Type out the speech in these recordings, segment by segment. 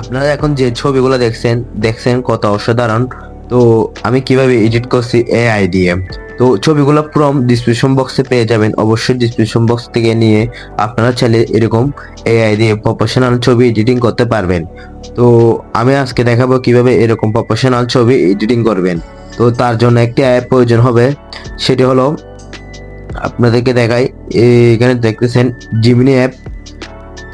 আপনারা এখন যে ছবিগুলো দেখছেন কত অসাধারণ। তো আমি কিভাবে এডিট করছি এআই দিয়ে। তো ছবিগুলো ফ্রম ডিসক্রিপশন বক্সে পেয়ে যাবেন, অবশ্যই ডিসক্রিপশন বক্স থেকে নিয়ে আপনারা চাইলে এরকম এআই দিয়ে প্রফেশনাল ছবি এডিটিং করতে পারবেন। তো আমি আজকে দেখাবো কিভাবে এরকম প্রফেশনাল ছবি এডিটিং করবেন। তো তার জন্য একটি অ্যাপ প্রয়োজন হবে, সেটি হলো আপনাদেরকে দেখাই। এখানে দেখতেছেন জিমিনি অ্যাপ।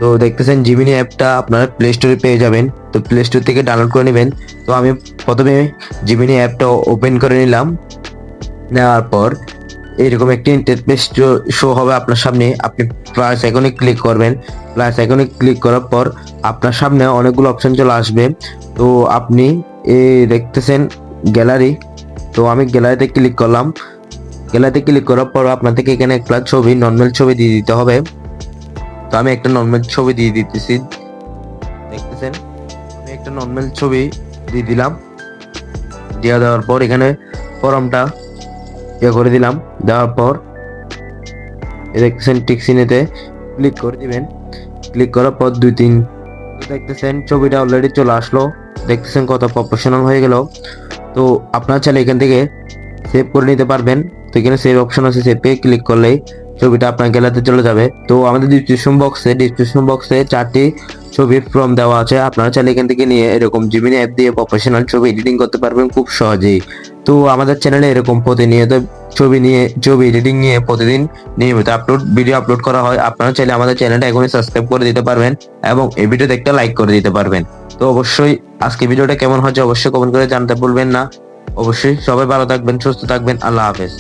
তো দেখতেছেন জিমিনি অ্যাপটা আপনারা প্লে স্টোরে পেয়ে যাবেন। তো প্লে স্টোর থেকে ডাউনলোড করে নেবেন। তো আমি প্রথমে জিমিনি অ্যাপটা ওপেন করে নিলাম। নেওয়ার পর এরকম একটি ইন্টারফেস শো হবে আপনার সামনে। আপনি প্লাস আইকনে ক্লিক করবেন। প্লাস আইকনে ক্লিক করার পর আপনার সামনে অনেকগুলো অপশন চলে আসবে। তো আপনি দেখতেছেন গ্যালারি। তো আমি গ্যালারিতে ক্লিক করলাম। গ্যালারিতে ক্লিক করার পর আপনাদেরকে এখানে একটা ছবি, নর্মাল ছবি দিয়ে দিতে হবে। তো আমি একটা নর্মাল ছবি দিয়ে দিতেছি, দেখতেছেন আমি একটা নর্মাল ছবি দিয়ে দিলাম। দেওয়ার পর এখানে ফর্মটা করে দিলাম। দেওয়ার পর দেখতেছেন টিক চিহ্নেতে ক্লিক করে দিবেন। ক্লিক করার পর দেখতেছেন ছবিটা অলরেডি চলে আসলো। দেখতেছেন কত প্রফেশনাল হয়ে গেল। তো আপনারা চাইলে এখান থেকে সেভ করে নিতে পারবেন। তো এখানে সেভ অপশন আছে, সেভে ক্লিক করলেই ছবিটা আপনার গ্যালারিতে চলে যাবে। তো আমাদের ডিসক্রিপশন বক্সে 4টি ছবির ফর্ম দেওয়া আছে। আপনারা চাইলে এখান থেকে নিয়ে এরকম জিমিনি অ্যাপ দিয়ে প্রফেশনাল ছবি এডিটিং করতে পারবেন খুব সহজেই। তো আমাদের চ্যানেলে এরকম প্রতিনিয়ত ছবি এডিটিং নিয়ে প্রতিদিন নিয়মিত ভিডিও আপলোড করা হয়। আপনারা চাইলে আমাদের চ্যানেলটা এখনই সাবস্ক্রাইব করে দিতে পারবেন এবং এই ভিডিওতে একটা লাইক করে দিতে পারবেন। তো অবশ্যই আজকে ভিডিওটা কেমন হচ্ছে অবশ্যই কমেন্ট করে জানতে ভুলবেন না। অবশ্যই সবাই ভালো থাকবেন, সুস্থ থাকবেন। আল্লাহ হাফেজ।